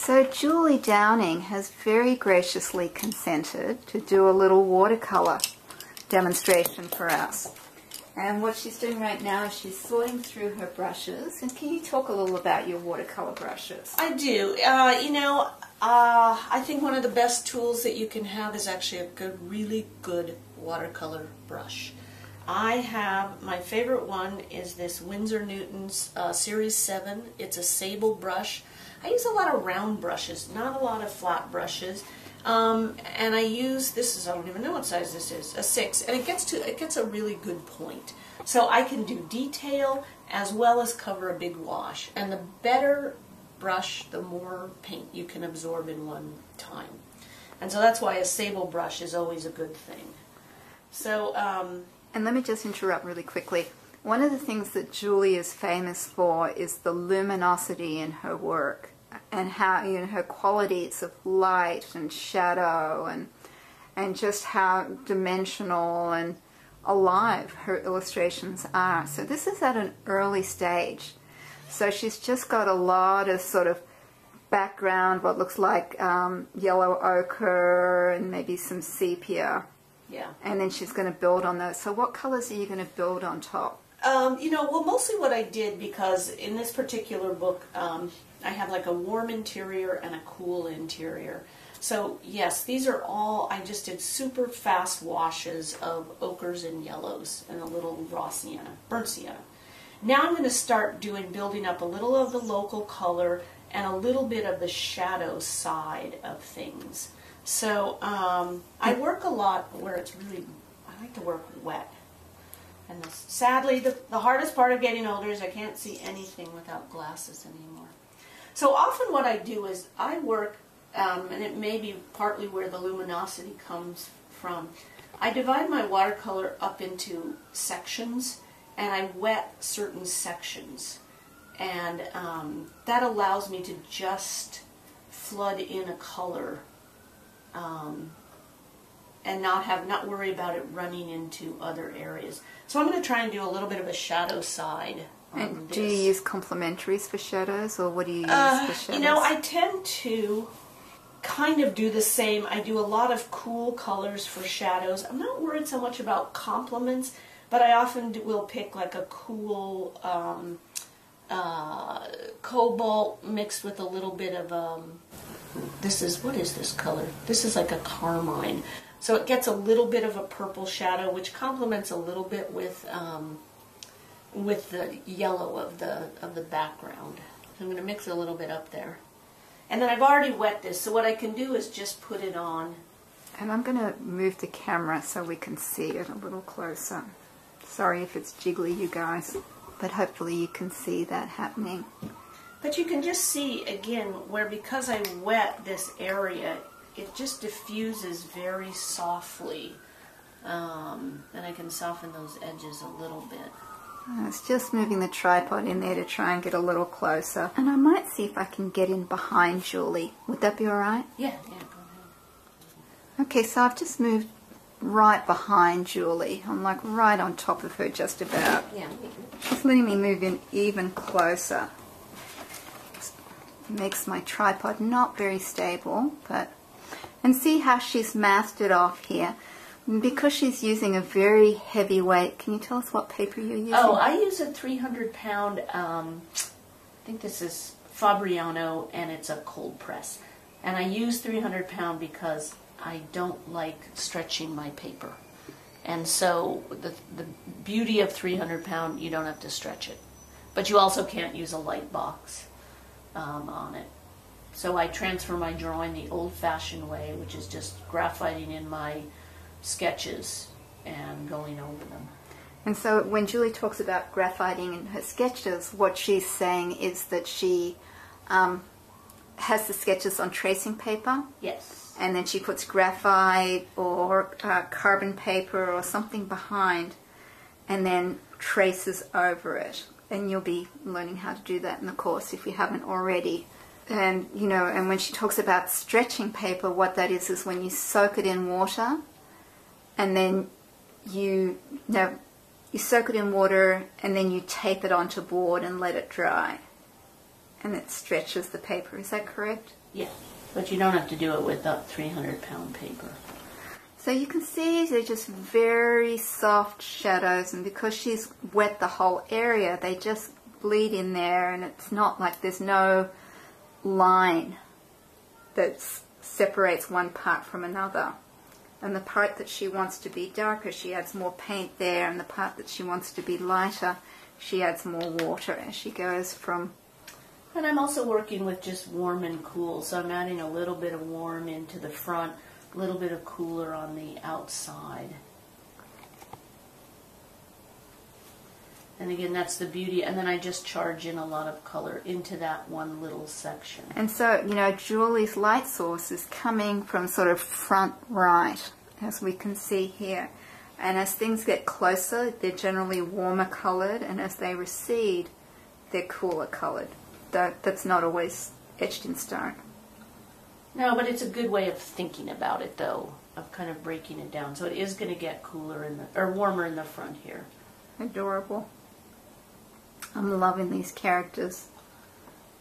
So Julie Downing has very graciously consented to do a little watercolor demonstration for us. And what she's doing right now is she's sorting through her brushes. And can you talk a little about your watercolor brushes? I do. I think one of the best tools that you can have is actually a really good watercolor brush. I have, my favorite one is this Winsor Newton's Series 7. It's a sable brush. I use a lot of round brushes, not a lot of flat brushes. And I use, I don't even know what size this is, a 6, and it gets a really good point. So I can do detail as well as cover a big wash. And the better brush, the more paint you can absorb in one time. And so that's why a sable brush is always a good thing. So, and let me just interrupt really quickly. One of the things that Julie is famous for is the luminosity in her work, and how, you know, her qualities of light and shadow, and just how dimensional and alive her illustrations are. So this is at an early stage. So she's just got a lot of sort of background, what looks like yellow ochre and maybe some sepia. yeah. And then she's going to build on those. So what colors are you going to build on top? Well, mostly what I did, because in this particular book, I have like a warm interior and a cool interior. So yes, these are all, I just did super fast washes of ochres and yellows and a little raw sienna, burnt sienna. Now I'm going to start building up a little of the local color and a little bit of the shadow side of things. So I work a lot where it's really, I like to work wet. And sadly, the hardest part of getting older is I can't see anything without glasses anymore. So often what I do is I work, and it may be partly where the luminosity comes from, I divide my watercolor up into sections, and I wet certain sections. And that allows me to just flood in a color and not worry about it running into other areas. So I'm going to try and do a little bit of a shadow side on And this. do you use complementaries for shadows, or what do you use for shadows? You know, I tend to kind of do the same. I do a lot of cool colors for shadows. I'm not worried so much about complements, but I often will pick like a cool cobalt mixed with a little bit of what is this color? This is like a carmine. So it gets a little bit of a purple shadow, which complements a little bit with the yellow of the background. So I'm going to mix a little bit up there. And then I've already wet this, so what I can do is just put it on. And I'm going to move the camera so we can see it a little closer. Sorry if it's jiggly, you guys, but hopefully you can see that happening. But you can just see, again, where because I wet this area, it just diffuses very softly. And I can soften those edges a little bit. It's just moving the tripod in there to try and get a little closer. And I might see if I can get in behind Julie. Would that be alright? Yeah, go ahead. Okay, so I've just moved right behind Julie. I'm like right on top of her just about. Yeah. She's letting me move in even closer. Makes my tripod not very stable, but... And see how she's masked it off here. Because she's using a very heavy weight, can you tell us what paper you're using? Oh, I use a 300-pound, I think this is Fabriano, and it's a cold press. And I use 300-pound because I don't like stretching my paper. And so the beauty of 300-pound, you don't have to stretch it. But you also can't use a light box on it. So I transfer my drawing the old-fashioned way, which is just graphiting in my sketches and going over them. And so when Julie talks about graphiting in her sketches, what she's saying is that she has the sketches on tracing paper. Yes. And then she puts graphite or carbon paper or something behind and then traces over it. And you'll be learning how to do that in the course if you haven't already. And, you know, and when she talks about stretching paper, what that is when you soak it in water and then you soak it in water and then you tape it onto board and let it dry. And it stretches the paper. Is that correct? Yeah, but you don't have to do it with that 300-pound paper. So you can see they're just very soft shadows, and because she's wet the whole area, they just bleed in there, and it's not like there's no line that separates one part from another. And the part that she wants to be darker, she adds more paint there, and the part that she wants to be lighter, she adds more water as she goes from... And I'm also working with just warm and cool, so I'm adding a little bit of warm into the front, a little bit of cooler on the outside. And again, that's the beauty, and then I just charge in a lot of color into that one little section. And so, you know, Julie's light source is coming from sort of front right, as we can see here. And as things get closer, they're generally warmer colored, and as they recede, they're cooler colored. That's not always etched in stone. No, but it's a good way of thinking about it, though, of kind of breaking it down. So it is going to get cooler or warmer in the front here. Adorable. I'm loving these characters.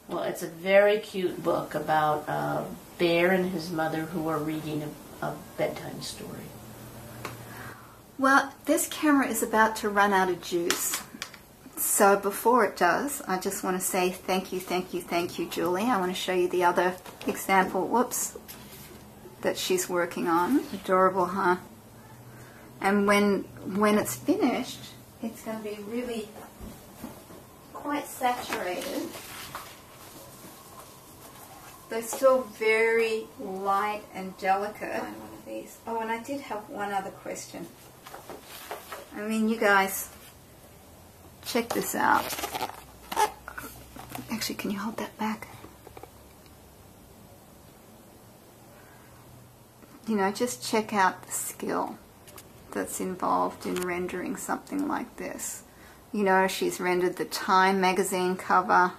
Well, it's a very cute book about a bear and his mother who are reading a bedtime story. Well, this camera is about to run out of juice. So before it does, I just want to say thank you, Julie. I want to show you the other example, whoops, that she's working on. Adorable, huh? And when it's finished, it's going to be really quite saturated. They're still very light and delicate. Find one of these. Oh, and I did have one other question. I mean, you guys, check this out. Actually, can you hold that back? You know, just check out the skill that's involved in rendering something like this. You know, she's rendered the Time magazine cover.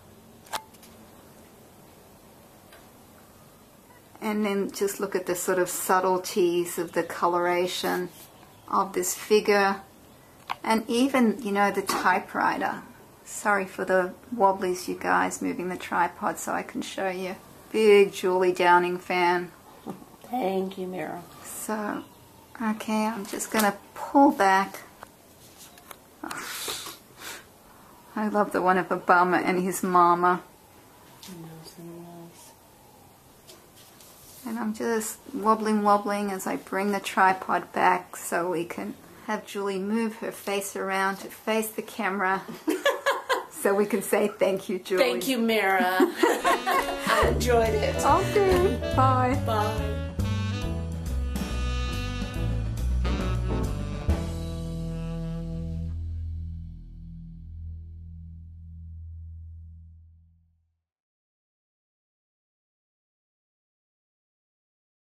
And then just look at the sort of subtleties of the coloration of this figure. And even, you know, the typewriter. Sorry for the wobblies, you guys, moving the tripod so I can show you. Big Julie Downing fan. Thank you, Mira. So, okay, I'm just going to pull back. I love the one of Obama and his mama. And I'm just wobbling as I bring the tripod back so we can have Julie move her face around to face the camera so we can say thank you, Julie. Thank you, Mira. I enjoyed it. Okay, bye. Bye.